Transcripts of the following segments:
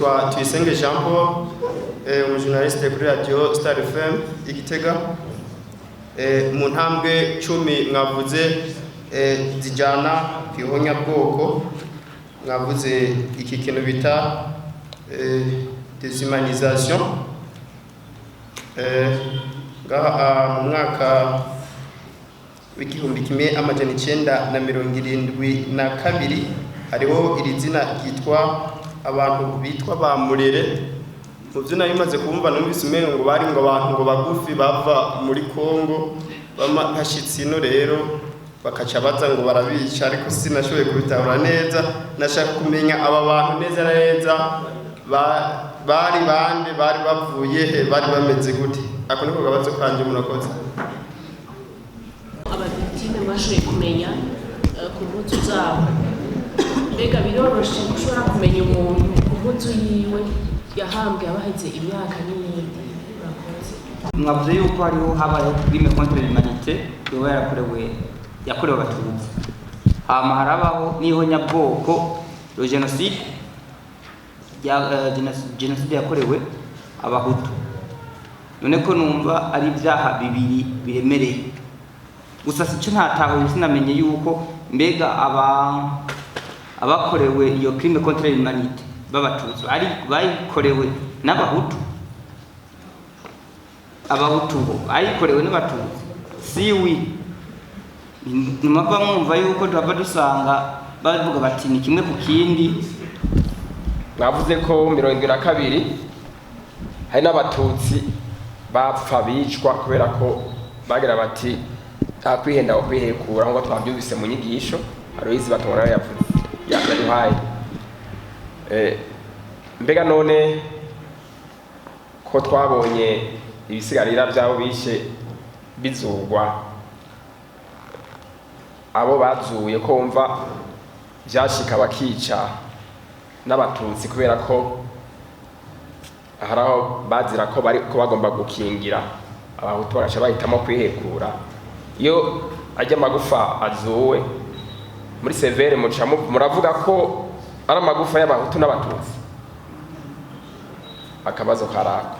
nitwa Tuyisenge Jean Paul, umujournaliste kuri radio Star FM Igitega. Mu ntambwe 10 mwavuze zijana kwihonya bwoko, mwavuze iki kintu bita déshumanisation. Ngaha mu mwaka w'igihumbi kimwe amajana 972 hariho iri zina ryitwa abantu bitwa ba Murere. Mu byo nari maze kumva numvise umengo bari ngo abantu ngo bagufi bava muri Kongo bashitsi no rero bakaca baza ngo barabica, ariko sinashoboye kubitahura neza. Nashaka kumenya aba bantu neza neza bari bande, bari bavuye he, bari bameze gute. Ako niko gabazo kanje murakoze. Ababitine bashoboye kumenya ku mpuzu zabo, mbega biroroshe gushobora kumenya umuntu ku mpuzu yiwe yahambwe abaheze imyaka n'iyindi. Mwavuze yuko hariho habayeho crime contre l'humanité yoba yakorewe abatutsi, hama harabaho n'ihonyabwoko le génocide yakorewe abahutu. None ko numva ari ibyaha bibiri biremereye, gusa sico ntatahuye sinamenye yuko mbega abakorewe iyo crime contre l'humanité b'abatutsi ari bayikorewe n'abahutu, abahutu bo ayikorewe n'abatutsi siwi. Numva mwumva yuko twaba dusanga bavuga bati ni kimwe ku kindi. Mwavuze ko 72 hari n'abatutsi bapfa bicwa kubera ko bagira bati kwihenda aho kwihekura ngo twabyumvise mu nyigisho Aloyizi Batumwa yavuze yaduhaye. Mbega none ko twabonye ibisigarira byabo bishe bizugwa, abo bazuye ko umva byashika bakica n'abatutsi kubera ko haraho bazira ko bari ko bagomba gukingira abahutu bagaca bahitamo kwihekura. Iyo ajya magufa azuwe muri severe muravuga ko ari amagufa y'abahutu n'abatutsi. Akabazo karako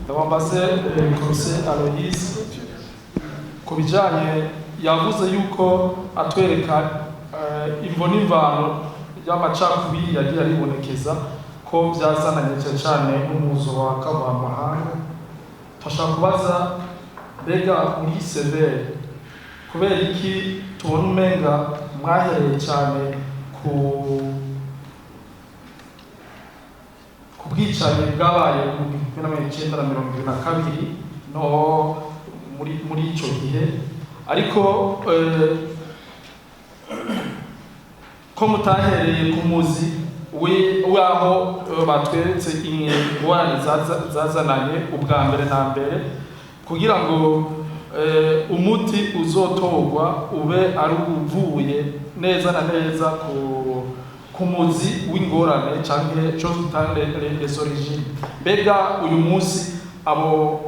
ndabambaze Professeur Aloyizi ku bijanye yavuze yuko atwereka imvo n'imvano y'amacakubiri yagiye aribonekeza ko byazananye cyane n'umuzo wa kavamahanga. Tashaka kubaza mbega muri severe kubera iki tubona umenga mwahereye cyane ku bwicanyi bwabaye mu 1972 no muri icyo gihe, ariko ko mutahereye ku muzi waho batweretse ingorane zazananye ubwa mbere na mbere, kugira ngo umuti uzotorwa ube ari uvuye neza na neza ku muzi w'ingorane cyangwa cyo tutande les origines. Mbega uyu munsi abo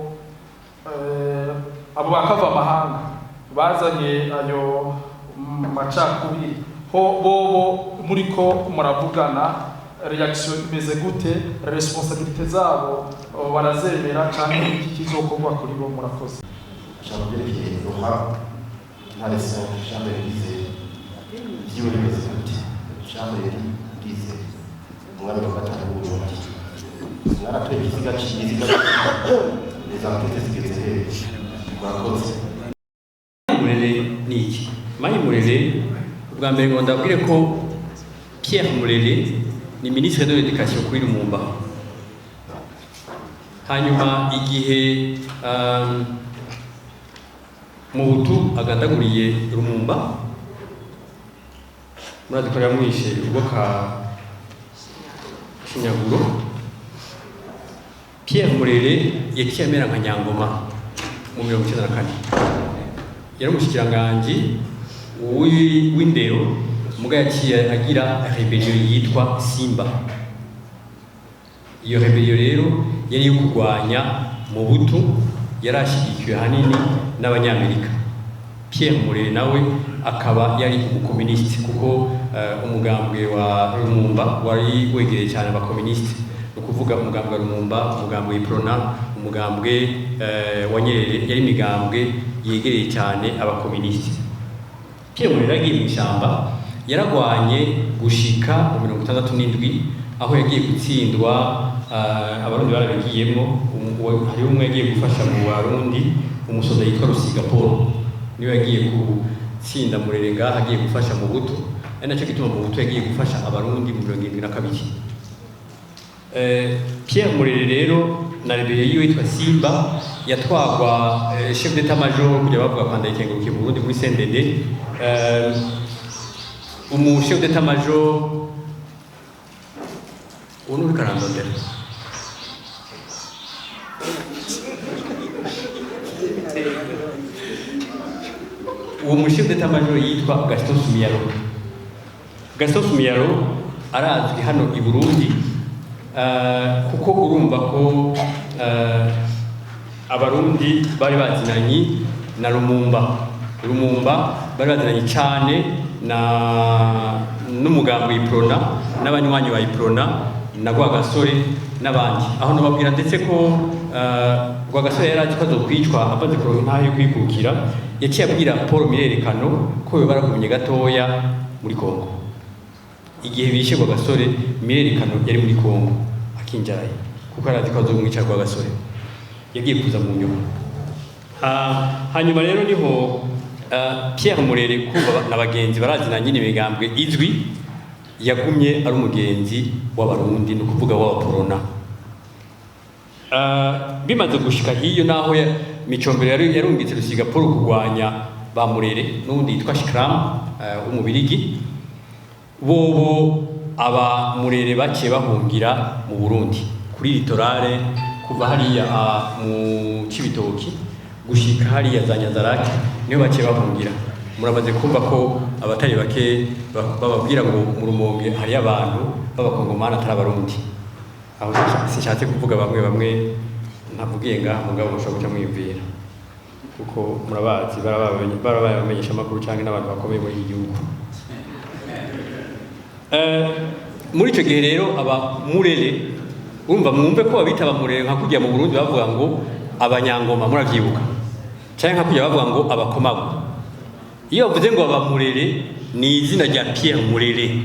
bakava amahanga bazanye ayo macakubiri bobo muri ko muravugana reaction imeze gute, responsabilité zabo barazemera cyane iki kizokorwa kuri bo? Murakoze. J'aimerais bien Laura Alessandre Jean-Marie Lisée Dieu les Jean-Marie Lisée umwami wa gatanu w'Uburundi naratoye ikiziga cyiza les enquêtes zigeze murakoze. Murere niki Mayi Murere ubwa mbere ngo ndabwire ko Pierre Murere ni ministre de l'éducation kuri Lumumba. Hanyuma igihe Mobutu agandaguriye Lumumba murazikorera mwishe ubwo ka Shinyaguro, Pierre Murere yakiyemera nka Nyangoma mu 1994. Yari umushikiranganji w'indero muga yaciye agira rebellion yitwa Simba. Iyo rebellion rero yari yo kurwanya Mobutu, yarashigikiwe hanini n'abanyamerika. Pierre Murere nawe akaba yari umukomuniste kuko umugambwe wa Lumumba wari wegereye cyane abakomuniste. kuvuga umugambwe wa Lumumba, umugambwe w'Iprona, umugambwe wa Nyerere, yari imigambwe yegereye cyane abakomunisti. Pierre Murere yagiye mu ishyamba, yaragwanye gushika mu 67 aho yagiye gutsindwa, abarundi barabigiyemo. Hari umwe yagiye gufasha mu Barundi, umusoda yitwa Rusiga Paul, niwe yagiye gutsinda Murere ngaha, agiye gufasha mu Butu. Ari nacyo gituma mu Butu yagiye gufasha abarundi mu 72. Pierre Murere rero na rebelle yiwe yitwa Simba yatwagwa chef d'état major kujya bavuga kwanda ikengurukiye mu Burundi muri CNDD. Chef d'état major uri karandondera uwo chef d'état major yitwa Gaston Sumiyaro. Gaston Sumiyaro arazwi hano i Burundi kuko urumva ko abarundi bari bazinanye na Lumumba bari bazinanye cyane n'umugambi w'Iprona n'abanywanyi ba Iprona na Rwagasore n'abandi. Aho nababwira ndetse ko Rwagasore yari azi ko azokwicwa amaze kuronka intahe yo kwikukira, yaciye abwira Paul Mirerekano ko baragumye gatoya muri Kongo. Igihe bishe Rwagasore, Mirerekano yari muri Kongo akinjaraye kuko arazi ko azomwica Rwagasore, yagiye kuza mu nyuma. Hanyuma rero niho Pierre Murere kumva n'abagenzi barazinanye n'imigambwe izwi, yagumye ari umugenzi w'abarundi, no kuvuga w'abaporona. Bimaze gushika hiyo naho Micombero yarungitse Rusiga Paul kurwanya ba Murere n'undi yitwa Shikram umubirigi. Bobo aba Murere baciye bahungira mu Burundi kuri litorale, kuva hariya mu Cibitoki gushika hariya za Nyanzarake niyo baciye bahungira. Muramaze kumva ko abatari bake bababwira ngo mu Rumonge hari abantu b'abakongomani atari abarundi. Aho sinshatse kuvuga bamwe ntavugiye ngaha, mugabo mushobora guca mwiyumvira kuko murabazi, barabaye bamenyesha amakuru cyangwa n'abantu bakomeye muri iki gihugu. Muri icyo gihe rero aba Murere, urumva mwumve ko babita aba Murere nka kujya mu Burundi bavuga ngo abanyangoma, muravyibuka, cyangwa nka kujya bavuga ngo abakomago. Iyo bavuze ngo aba Murere ni izina rya Pierre Murere,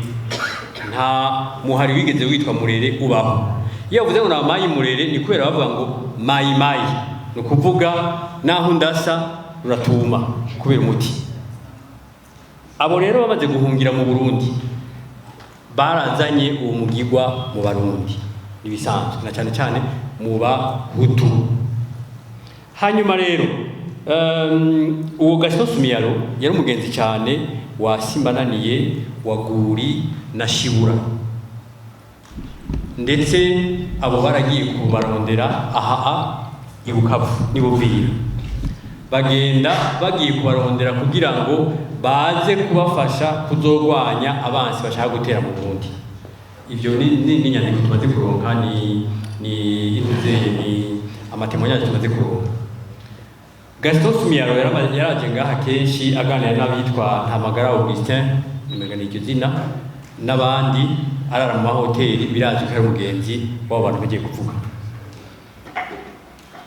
nta muhari wigeze witwa Murere ubaho. Iyo bavuze ngo na Mayi Murere ni kubera bavuga ngo Mayi Mayi, ni ukuvuga naho ndasa ruratuma kubera umuti. Abo rero bamaze guhungira mu Burundi barazanye uwo mugigwa mu Barundi, ibisanzwe na cyane cyane mu Bahutu. Hanyuma rero uwo Gaston Sumiyaro yari umugenzi cyane wa Simbananiye, wa Guri na Shibura, ndetse abo baragiye kubarondera i Bukavu n'i Buvira. Bagenda bagiye kubarondera kugira ngo baze kubafasha kuzogwanya abansi bashaka gutera mu Burundi. Ivyo ni nyandiko tumaze kuronka, ni amatemonyage tumaze kuronka. Gaston Sumiyaro yaraje ngaha kenshi aganira n'abitwa Ntamagara Augustin, nimegana iryo zina, n'abandi, arara mu mahoteli, birazwi ko ari umugenzi w'abo bantu bagiye kuvuga.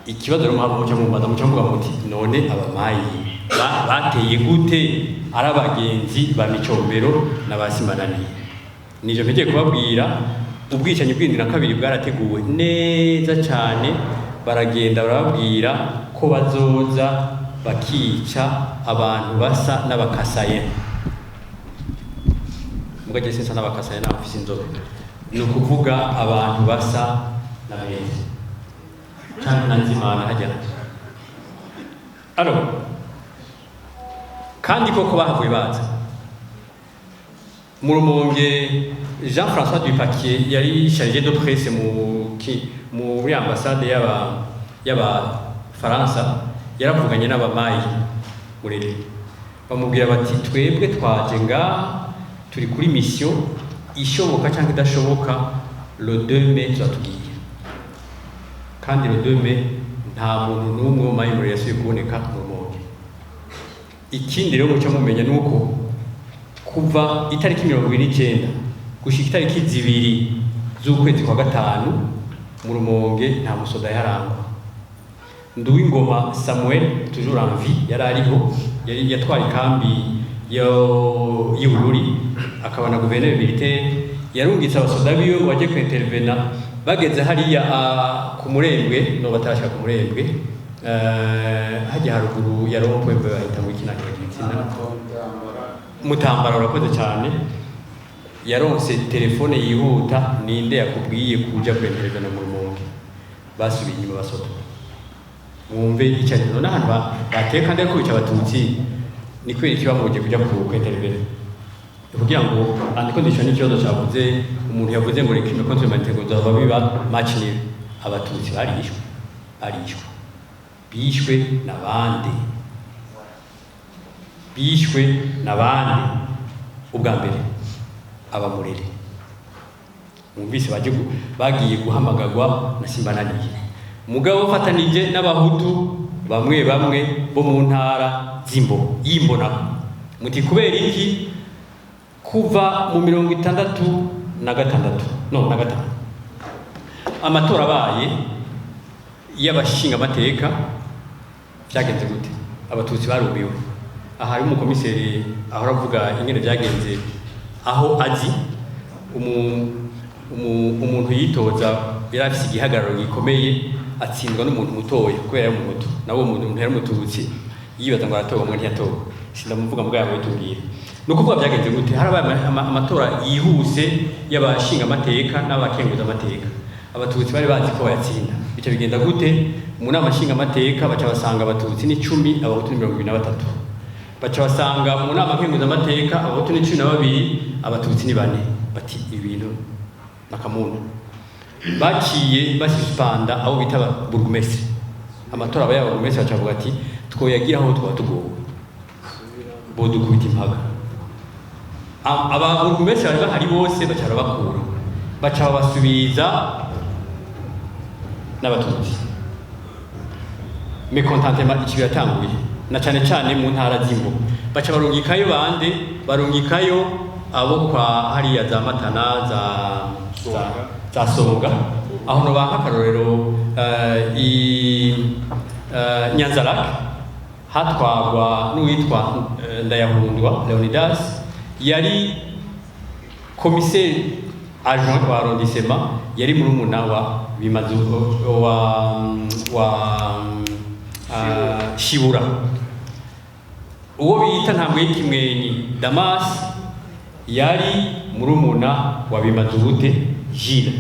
Ikibazo rero muca mvuga muti none abamayi bateye gute ari abagenzi ba Micombero na ba Simbananiye? Nivyo mpejeje kubabwira. Ubwicanyi bw'72 bwarateguwe neza cyane, baragenda barababwira ko bazoza bakica abantu basa n'abakasaye. Mugaje sesa n'abakasaye na ofisi nzobe, ni ukuvuga abantu basa na beza cyane nanzimana hajya. Kandi koko bahavuye baza mu Rumonge. Jean-François Dupaquier yari chargé de presse muri ambassade y'aba Faransa, yaravuganye n'abamayi Murere, bamubwira bati twebwe twaje ngaha turi kuri mission ishoboka cyangwa idashoboka, le 2 mai tuzatubwira. Kandi le 2 mai nta muntu n'umwe w'amayi Murere yasubiye kuboneka mu Rumonge. Ikindi rero mucyo mumenya nuko kuva itariki 29 gushika itariki 2 z'ukwezi kwa gatanu mu Rumonge nta musoda yarangwa. Nduwingoma Samuel toujours en vie yari ariho, yari yatwaye ikambi y'Ibururi, akaba na gouverneur militaire, yarungitse abasoda biwe ngo bajye kwintervena. Bageze hariya ku Murembwe, no batarashika ku Murembwe, hajya haruguru ya Rompwembe bahita mu Kinakiritsina, Mutambara, urakoze cyane. Yaronse telefone yihuta, ninde yakubwiye kuja kwintervena mu Rumonge? Basubiye inyuma basoda. Mwumve icyane none ahantu bateka ndetse kubica abatutsi ni kweri kibamuje kuja kwintervena kugira ngo andi condition n'ikibazo cyavuze umuntu yavuze ngo reka contre matego zaba biba match ni abatutsi bishwe nabandi ubwa mbere abamurere mwumvise bagiye guhamagagwa na Simbananiye mugabo ufatanije n'abahutu bamwe bo mu ntara yimbona muti kubera iki kuva mu 1966 amatora abaye y'abashinga amateka byagenze gute? Abatutsi barubiwe. Aha hari umukomiseri ahora avuga ingene byagenze, aho azi umuntu yitoza yari afise igihagararo gikomeye atsindwa n'umuntu mutoya kubera mu muto nawo umuntu yari mututsi yibaza ngo aratoba mwe ntiyatoba. Sindamuvuga mbwa yawe tubwire nukuvuga byagenze gute. Harabaye amatora yihuse y'abashinga amateka n'abakenguza amateka. Abatutsi bari bazi ko yatsinda. Bice bigenda gute? Mu nama nshinga amateka baca basanga abatutsi ni 10, abahutu ni 23. Baca basanga mu nama nkenguza amateka abahutu ni 12, abatutsi ni 4. Bati ibintu nakamuntu. Baciye basuspanda abo bita burgumestre. Amatora aba y'aburgumestre bacavuga ati twoyagira aho twatugowe. Bodukubita impaga. Aba burgumestre bari bahari bose bacara bakura. Baca basubiza n'abatutsi. Mécontentement iki biratanguye na cyane mu ntara z'imbo. Baca barungikayo bande, barungikayo abo kwa hariya za Matana za Songa, aho no bakakarorero Nyanzarake hatwagwa n'uwitwa Ndayahundwa Leonidas, yari commissaire adjoint wa arrondissement, yari murumuna wa Bimazu wa Shibura. Uwo bita ntabwo y'ikimwenyi Damas yari murumuna wa Bimazubute Gilles,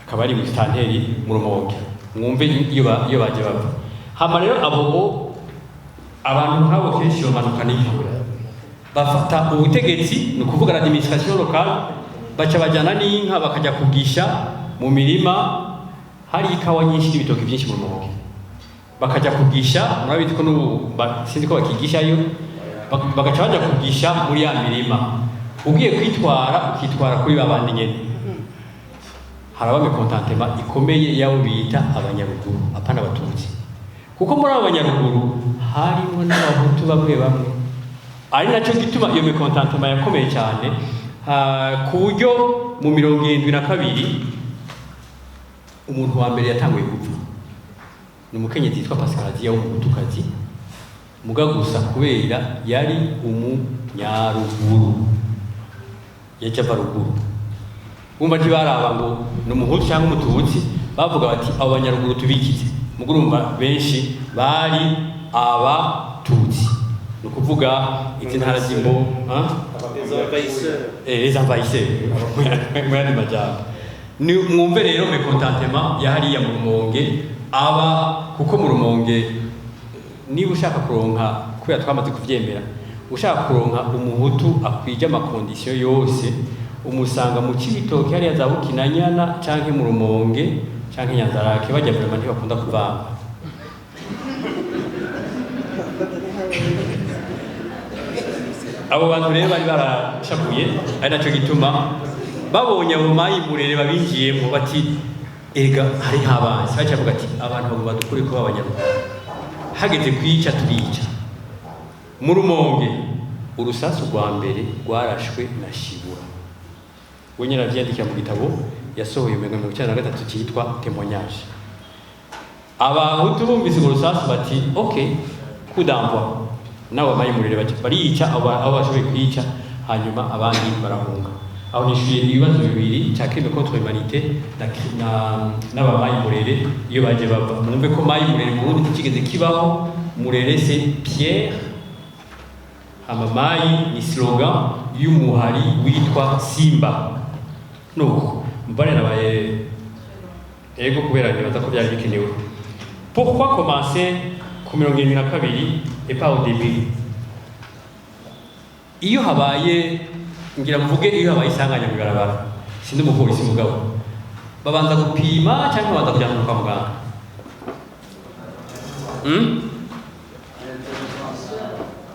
akaba ari mustanteri mu Rumonge. Mwumve iyo baje bava. Hama rero abo abantu nk'abo kenshi bamanukana ivu bafata ubutegetsi, ni ukuvuga l'administration locale, baca bajyana n'inka bakajya kugisha mu mirima hari ikawa nyinshi n'ibitoki byinshi mu Rumonge. Bakajya kugisha, murabiti ko n'ubu sinzi ko bakigishayo, bagaca bajya kugisha muri ya mirima. Ugiye kwitwara ukitwara kuri babandi nyene. Haraba mécontentement ikomeye yabo bita abanyaruguru apana abatutsi. Kuko muri abanyaruguru harimo n'abahutu bamwe. Ari nacyo gituma iyo mécontentement yakomeye cyane ku buryo mu 72 umuntu wa mbere yatanguye gupfa. Ni umukenyezi yitwa Pascaladia w'umutukazi muga gusa kubera yari umunyaruguru yajya ruguru. Umva ntibaraba ngo ni umuhutu cyangwa umututsi, bavuga bati abo banyaruguru tubikize. Mugurumva benshi bari abatutsi, ni ukuvuga izi ntara z'imbo les envahisseurs mwari majambo. Ni mwumve rero mécontentement yahariya mu Rumonge aba, kuko mu Rumonge niba ushaka kuronka, kubera twamaze kuvyemera, ushaka kuronka umuhutu akwije amakondisiyo yose umusanga mu Cibitoke hariya za Bukinanyana canke mu Rumonge canke Nyanzarake. Bajya vraiment ntibakunda kuvanga. Abo bantu rero bari barashabuye, ari nacyo gituma babonye abo mayimurere babinjiyemo bati erega hari habanzi, bacavuga ati abantu bagomba dukure ko abanyarwanda, hageze kwica turica. Mu Rumonge urusasu rwa mbere rwarashwe na Shibura. We nyine avyandikira mu gitabo yasohoye mu 1993 cyitwa témoignage. Abahutu bumvise urwo rusasu bati okay kudambwa nabo bayimurire barica abo bashoboye kwica hanyuma abandi barahunga. Aho nishuye ibibazo bibiri cya crime contre l'humanité n'aba mayimurire iyo baje bava. Mwumve ko mayimurire mu Burundi kigeze kibaho. Murere c'est Pierre, Amamayi ni slogan y'umuhari witwa Simba. Nuko mbare nabaye ego kubera nibaza ko byari bikenewe. Pourquoi commencer ku 72 et pas au début? Iyo habaye ngira mvuge iyo habaye isanganya mu barabara sindi umupolisi mugabo babanza gupima cyangwa babanza kujyana kwa muganga.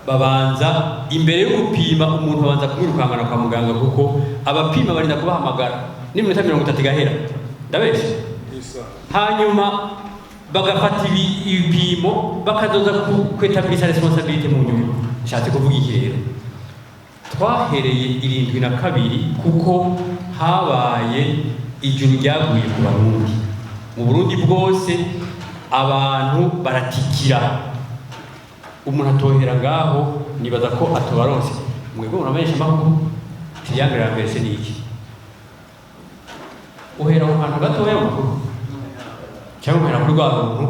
Babanza imbere yo gupima umuntu babanza kumwirukangana kwa muganga kuko abapima barinda kubahamagara n'iminota 30 igahera ndabeshe hanyuma bagafata ibipimo bakadoza kwetablisha responsabilité mu nyuma. Nshatse kuvuga iki rero, twahereye 72 kuko habaye ijuru ryaguye ku Barundi. Mu Burundi bwose abantu baratikira, umuntu atohera ngaho nibaza ko atobaronse. Mwebwe muramenyesha amakuru triangle ya mbere ni iki? Uhera mu hantu gatoya makuru cyangwa uhera kuri rwa runtu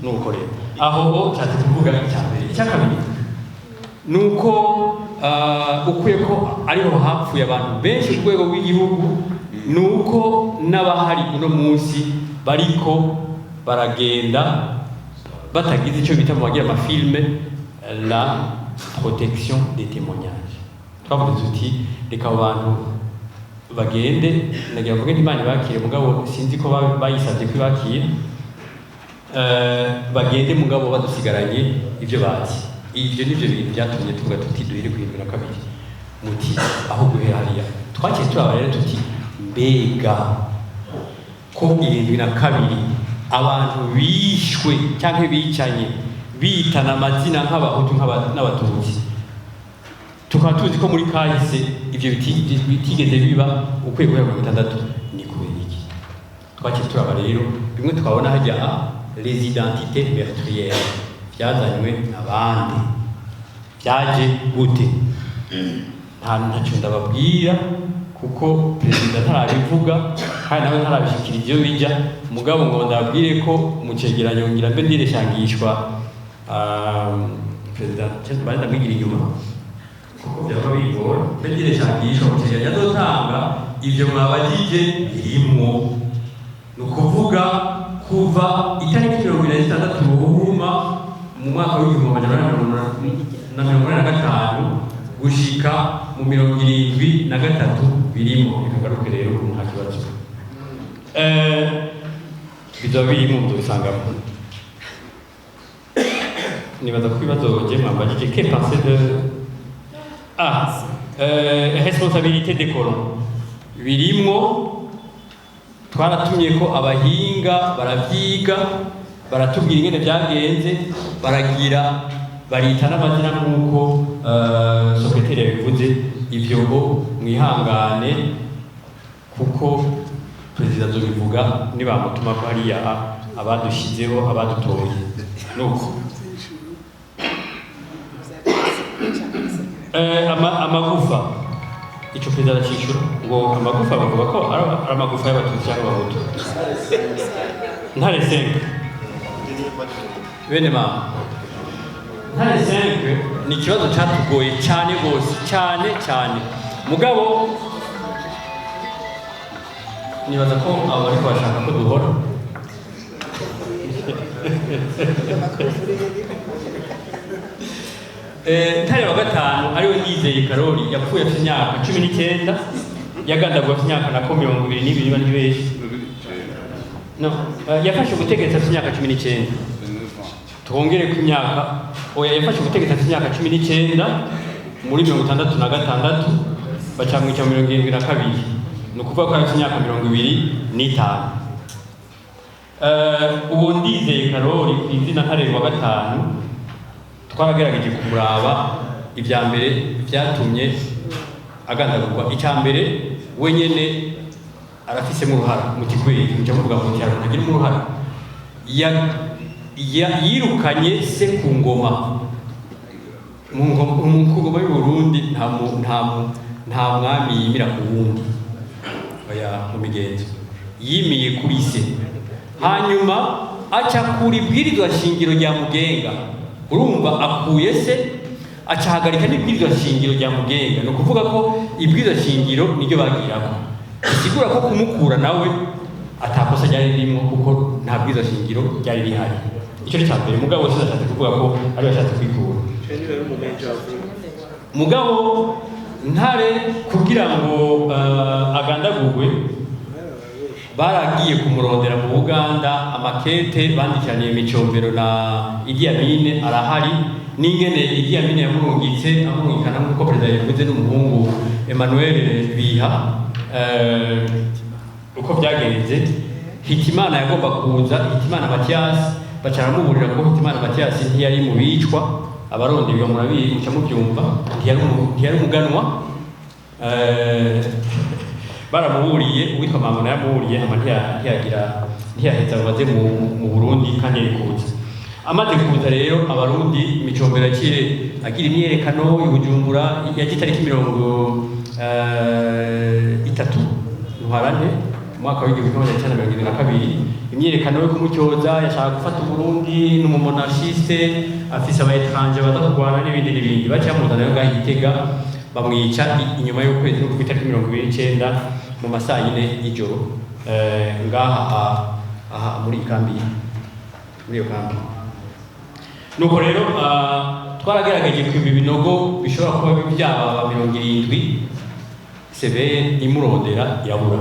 nuko rero aho nshatse kuvuga icyambere. Icyakabiri nuko ukuye ko ariho hapfuye abantu benshi ku rwego rw'igihugu, nuko n'abahari uno munsi bariko baragenda batagize icyo bita mu bagira amafilme la protection des témoignages. Twavuze tuti reka abantu bagende nagira mvuge Imana bakire mugabo sinzi ko bayisabye kwibakira bagende mugabo badusigaranye ibyo bazi. Ibyo nivyo bintu byatumye tuvuga tuti duhere ku 72 muti aho guhera hariya twakiye turabarera tuti mbega ko 72 abantu bishwe cyangwa bicanye bitana amazina nk'abahutu n'abatutsi, tukaba tuzi ko muri kahise ibyo bitigeze biba ukwiye guhera 60. Ni kubera iki? Twakiye turaba rero bimwe twabona hajya les identités meurtrières byazanywe n'abandi. Byaje gute? Ntacyo ndababwira kuko perezida ntarabivuga kandi nawe ntarabishikira ibyo bijya mugabo ngo ndabwire ko mu cegeranyo ngira mbe ndireshangishwa perezida cyangwa ndamwigira inyuma kuko byaba bigora mbe ndireshangishwa mu cegeranyo azotanga ibyo mwabagije birimo. Ni ukuvuga kuva itariki 26 Ruhuma mu mwaka w'1985 gushika mu 73 birimo. Ikagaruke rero ku nta kibazo bizoba birimo muzobisangamo. Nibaza ko ibibazo je mwambagije que penser de responsabilité des colons birimo. Twaratumye ko abahinga baravyiga baratubwira ingene byagenze baragira barita n'amazina nk'uko secrétaire yabivuze. Ivyo ngo mwihangane kuko perezida azobivuga nibamutuma ko hariya abadushizeho abadutoye. Nuko amagufa ico perezida aracishura ngo amagufa bavuga ko ari amagufa y'abatutsi cyangwa abahutu. Ntare 5 bene mama, Ntare 5 ni ikibazo cyatugoye cyane gose cyane mugabo nibaza ko abo bariko bashaka ko duhora Ntare wa gatanu ariwe Ndizeye Karori yapfuye afite imyaka 19 yagandagwa afite imyaka nako 22 niba ntibeshi yafashe ubutegetsi afite imyaka 19 twongere ku imyaka yafashe ubutegetsi afite imyaka 19 muri 66 bacamwica 72 ni ukuvuga ko afite imyaka 25. uwo Ndizeye Karori ku izina Ntare wa gatanu twagerageje kumuraba ibya mbere byatumye agandagurwa. Icya mbere wenyene arafisemo uruhara muti kweri muca muvuga muti haruna agira uruhara yirukanye se ku ngoma mu ngoma y'u Burundi nta mwami yimira ku wundi oya mu migenzo yimiye kuri se hanyuma aca kuri bwirizwa shingiro rya mugenga urumva akuye se acahagarika n'ibwirizwa shingiro rya mugenga no kuvuga ko ibwirizwa shingiro niryo bagirako isigura ko kumukura nawe atakosa ryari ririmo kuko nta bwirizwa shingiro ryari rihari icyo ni cyambere mugabo se ashatse kuvuga ko ari bashatse kwikura mugabo ntare kugira ngo agandagurwe baragiye kumurondera mu Buganda amakete bandikiraniye Micombero na Idi Amin arahari n'ingene Idi Amin yamurungitse amurungikana nk'uko perezida yavuze n'umuhungu Emmanuel Biha uko byagenze Hitimana yagomba kuza Hitimana Mathias bacaramuburira ko Hitimana Mathias ntiyari mu bicwa abarondera murabiye muca mubyumva ntiyari umuganwa baramuburiye uwitwa Mamona yamuburiye ama ntiyaheza baze mu Burundi kandi yarikuza amaze kuza rero abarundi Micombero akire agira imyerekano y'Ubujumbura yaje itariki 30 Ntwarante umwaka w'1972 imyerekano yo kumutyoza yashaka gufata Burundi n'umumonarchiste afise abayetranje badakurwana n'ibindi bacamuzana yo gahitega bamwica inyuma y'ukwezi no kubita 29 mu masaha yine y'ijoro ngaha muri kambi muri yo kambi nuko rero twaragerageje kwimba ibinogo bishobora kuba byaba 70 sebe imurondera yabura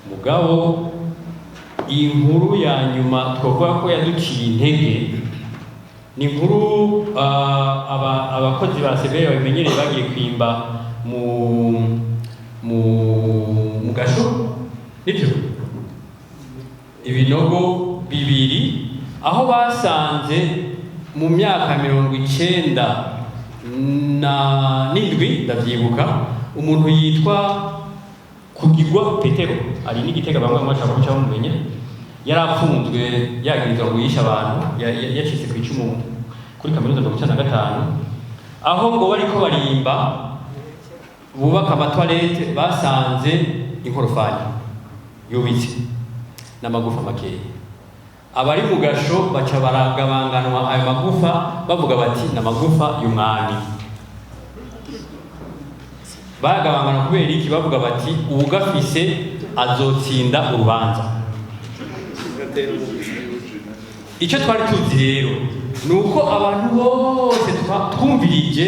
mugabo inkuru ya nyuma twavuga ko yaduciye intege ni inkuru abakozi ba sebe babimenyereye bagiye kwimba mu gasho nibyo ibinogo bibiri aho basanze mu myaka 97 ndavyibuka umuntu yitwa Kugirwa Petero ari n'igitega bamwe mwashaka kuca mumenye yarapfunzwe yagirizwa ngo yisha abantu yacitse ku icumu kuri kaminuza 95 aho ngo bariko barimba bubaka amatwarete basanze inkorofani yubitse n'amagufa makeya abari mu gasho baca baragabanganwa ayo magufa bavuga bati n'amagufa y'umwami bagabangana kubera iki bavuga bati uwugafise azotsinda urubanza icyo twari tuzi rero nuko abantu bose twumvirije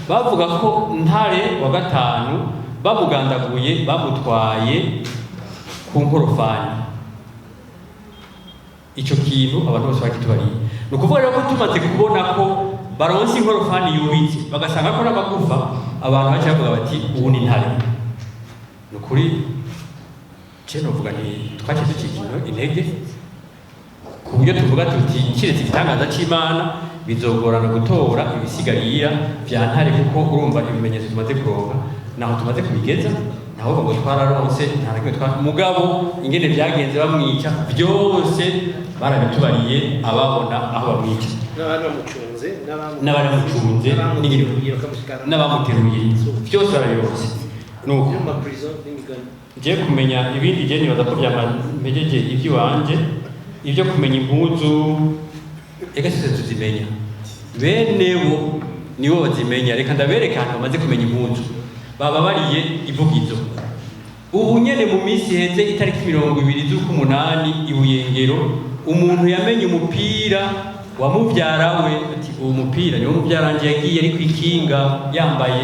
bavuga ko Ntare wa gatanu bamugandaguye bamutwaye ku nkorofani icyo kintu abantu bose bakitubariye ni ukuvuga rero ko tumaze kubona ko baronse inkorofani yubitse bagasanga ko n'amagufa abantu baca bavuga bati ubu ni Ntare ni ukuri cyo novuga nti twace ducikinyo intege ku buryo tuvuga tuti kiretse igitangaza c'Imana bizogorana gutora ibisigarira vya Ntare kuko urumva ibimenyetso tumaze kuronka naho tumaze kubigeza naho ngo twararonse nta nakimwe mugabo ingene vyagenze bamwica byose barabitubariye ababona aho bamwica n'abamucunze n'abamuteruye byose barabirose nuko ngiye kumenya ibindi je nibaza ko byampejeje ivy'iwanje ibyo kumenya impuzu egasize tuzimenya benewo nibo bazimenya reka ndabereka ahantu bamaze kumenya impuzu bababariye ivugizo ubu nyene mu minsi heze itariki 20 z'ukumunani ibuyengero umuntu yamenye umupira wa muvyara we ati uwo mupira niwo muvyaranje yagiye ari kwikinga yambaye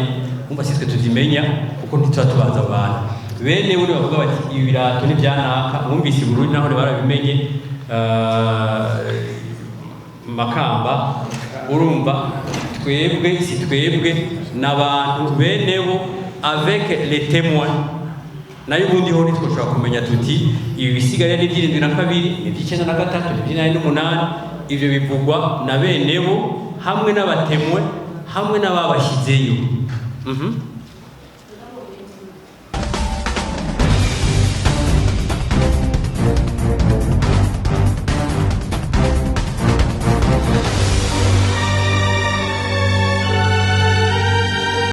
umva sitwe tuzimenya kuko ntituzatubaza abantu bene uri bavuga bati ibi birato n'ivyanaka mwumvise Burundi naho barabimenye Makamba urumva twebwe si twebwe n'abantu benewo avec les témoins nayo ubundi ho nitwoshobora kumenya tuti ibi bisigara ni 72 93 n'umunani ivyo bivugwa na benewo hamwe n'abatemwe hamwe n'ababashizeyo